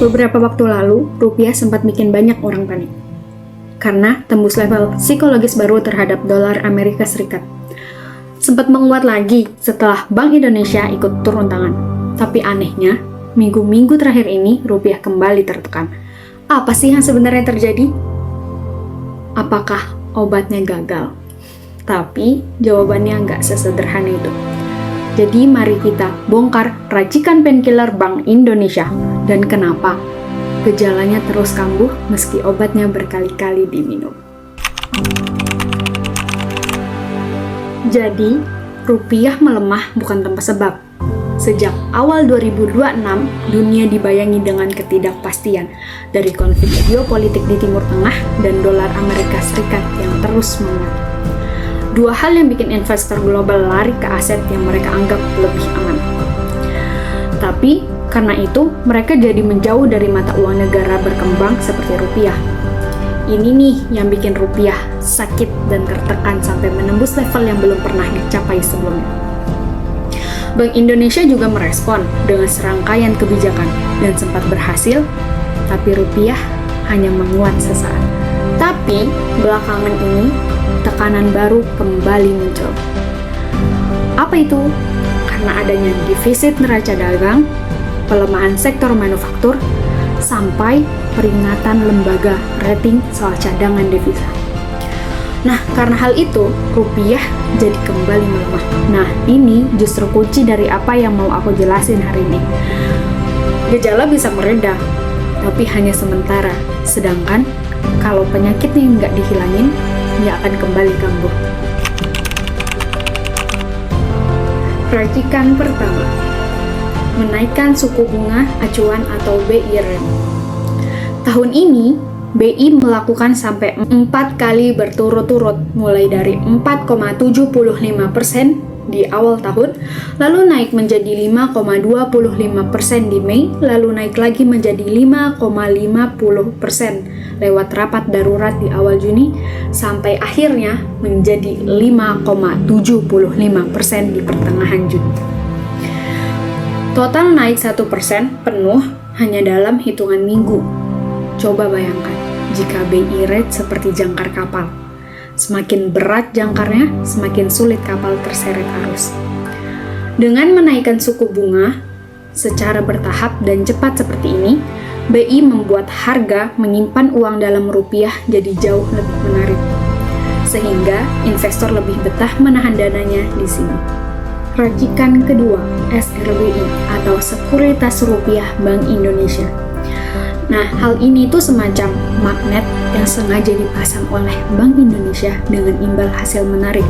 Beberapa waktu lalu, rupiah sempat bikin banyak orang panik karena tembus level psikologis baru terhadap dolar Amerika Serikat. Sempat menguat lagi setelah Bank Indonesia ikut turun tangan. Tapi anehnya, minggu-minggu terakhir ini rupiah kembali tertekan. Apa sih yang sebenarnya terjadi? Apakah obatnya gagal? Tapi jawabannya nggak sesederhana itu. Jadi mari kita bongkar racikan painkiller Bank Indonesia dan kenapa gejalanya terus kambuh meski obatnya berkali-kali diminum. Jadi, rupiah melemah bukan tanpa sebab. Sejak awal 2026, dunia dibayangi dengan ketidakpastian dari konflik geopolitik di Timur Tengah dan dolar Amerika Serikat yang terus menguat. Dua hal yang bikin investor global lari ke aset yang mereka anggap lebih aman. Tapi, karena itu, mereka jadi menjauh dari mata uang negara berkembang seperti rupiah. Ini nih yang bikin rupiah sakit dan tertekan sampai menembus level yang belum pernah dicapai sebelumnya. Bank Indonesia juga merespon dengan serangkaian kebijakan dan sempat berhasil, tapi rupiah hanya menguat sesaat. Tapi, belakangan ini, tekanan baru kembali muncul. Apa itu? Karena adanya defisit neraca dagang, pelemahan sektor manufaktur, sampai peringatan lembaga rating soal cadangan devisa. Nah, karena hal itu, rupiah jadi kembali melemah. Nah, ini justru kunci dari apa yang mau aku jelasin hari ini. Gejala bisa mereda, tapi hanya sementara. Sedangkan, kalau penyakitnya nggak dihilangin, dia akan kembali kambuh. Racikan pertama, menaikkan suku bunga acuan atau BI rate. Tahun ini, BI melakukan sampai 4 kali berturut-turut, mulai dari 4,75% di awal tahun, lalu naik menjadi 5,25% di Mei, lalu naik lagi menjadi 5,50% lewat rapat darurat di awal Juni, sampai akhirnya menjadi 5,75% di pertengahan Juni. Total naik 1% penuh hanya dalam hitungan minggu. Coba bayangkan, jika BI rate seperti jangkar kapal. Semakin berat jangkarnya, semakin sulit kapal terseret arus. Dengan menaikkan suku bunga secara bertahap dan cepat seperti ini, BI membuat harga menyimpan uang dalam rupiah jadi jauh lebih menarik. Sehingga investor lebih betah menahan dananya di sini. Racikan kedua, SRBI atau Sekuritas Rupiah Bank Indonesia. Nah, hal ini tuh semacam magnet yang sengaja dipasang oleh Bank Indonesia dengan imbal hasil menarik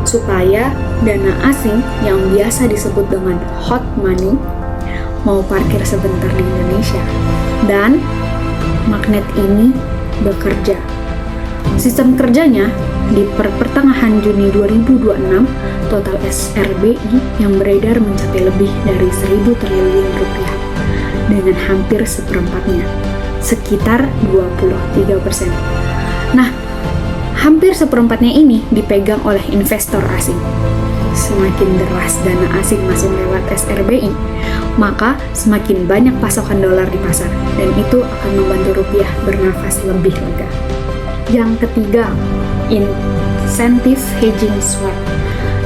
supaya dana asing yang biasa disebut dengan hot money mau parkir sebentar di Indonesia. Dan magnet ini bekerja. Sistem kerjanya di pertengahan Juni 2026, total SRBI yang beredar mencapai lebih dari 1.000 triliun rupiah dengan hampir seperempatnya, sekitar 23%. Nah, hampir seperempatnya ini dipegang oleh investor asing. Semakin deras dana asing masuk lewat SRBI, maka semakin banyak pasokan dolar di pasar, dan itu akan membantu rupiah bernafas lebih lega. Yang ketiga, insentif hedging swap.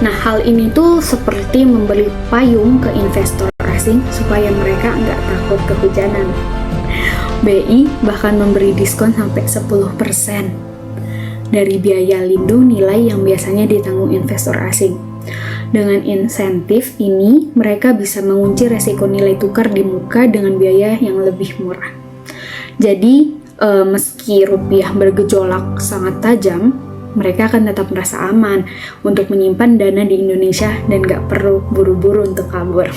Nah, hal ini tuh seperti memberi payung ke investor asing supaya mereka nggak takut kehujanan. BI bahkan memberi diskon sampai 10% dari biaya lindung nilai yang biasanya ditanggung investor asing. Dengan insentif ini, mereka bisa mengunci resiko nilai tukar di muka dengan biaya yang lebih murah. Jadi, meski rupiah bergejolak sangat tajam, mereka akan tetap merasa aman untuk menyimpan dana di Indonesia dan gak perlu buru-buru untuk kabur.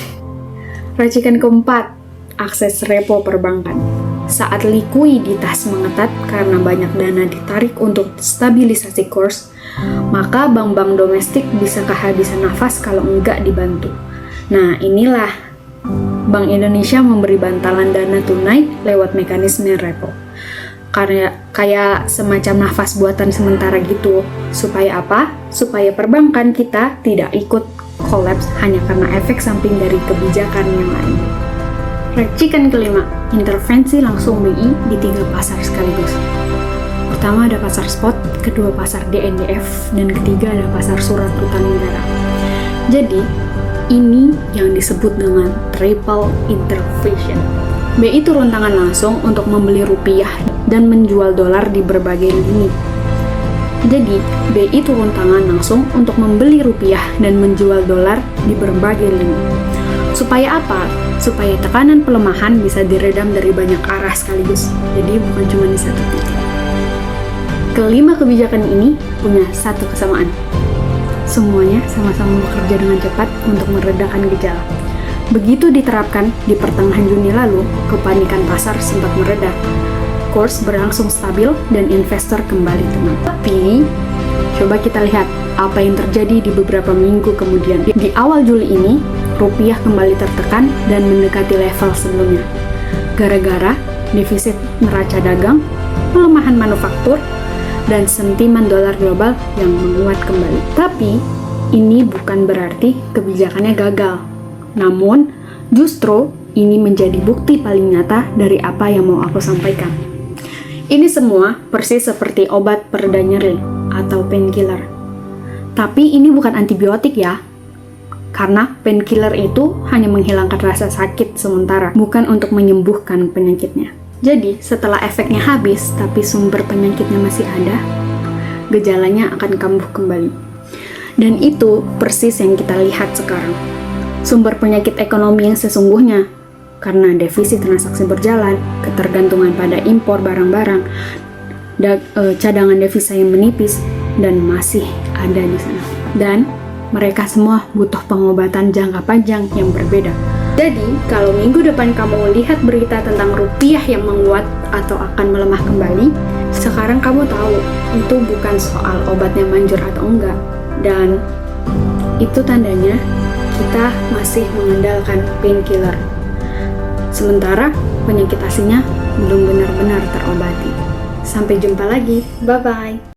Racikan keempat, akses repo perbankan. Saat likuiditas mengetat karena banyak dana ditarik untuk stabilisasi kurs, maka bank-bank domestik bisa kehabisan nafas kalau enggak dibantu. Nah, inilah Bank Indonesia memberi bantalan dana tunai lewat mekanisme repo. Kayak semacam nafas buatan sementara gitu. Supaya apa? Supaya perbankan kita tidak ikut kolaps hanya karena efek samping dari kebijakan yang lain. Racikan kelima, intervensi langsung BI di 3 pasar sekaligus. Pertama ada pasar spot, kedua pasar DNDF, dan ketiga ada pasar surat utang negara. Jadi, ini yang disebut dengan triple intervention. BI turun tangan langsung untuk membeli rupiah dan menjual dolar di berbagai lini. Jadi, BI turun tangan langsung untuk membeli rupiah dan menjual dolar di berbagai lini. Supaya apa? Supaya tekanan pelemahan bisa diredam dari banyak arah sekaligus. Jadi, bukan cuma di satu titik. Kelima kebijakan ini punya satu kesamaan. Semuanya sama-sama bekerja dengan cepat untuk meredakan gejala. Begitu diterapkan di pertengahan Juni lalu, kepanikan pasar sempat mereda. Kurs berlangsung stabil dan investor kembali tenang. Tapi, coba kita lihat apa yang terjadi di beberapa minggu kemudian. Di awal Juli ini, rupiah kembali tertekan dan mendekati level sebelumnya. Gara-gara defisit neraca dagang, pelemahan manufaktur, dan sentimen dolar global yang menguat kembali. Tapi, ini bukan berarti kebijakannya gagal. Namun, justru ini menjadi bukti paling nyata dari apa yang mau aku sampaikan. Ini semua persis seperti obat pereda nyeri atau painkiller. Tapi ini bukan antibiotik ya. Karena painkiller itu hanya menghilangkan rasa sakit sementara, bukan untuk menyembuhkan penyakitnya. Jadi, setelah efeknya habis, tapi sumber penyakitnya masih ada, gejalanya akan kambuh kembali. Dan itu persis yang kita lihat sekarang. Sumber penyakit ekonomi yang sesungguhnya, karena defisit transaksi berjalan, ketergantungan pada impor barang-barang, cadangan devisa yang menipis, dan masih ada di sana. Dan mereka semua butuh pengobatan jangka panjang yang berbeda. Jadi, kalau minggu depan kamu lihat berita tentang rupiah yang menguat atau akan melemah kembali, sekarang kamu tahu itu bukan soal obatnya manjur atau enggak. Dan itu tandanya kita masih mengandalkan painkiller. Sementara penyakit aslinya belum benar-benar terobati. Sampai jumpa lagi. Bye-bye.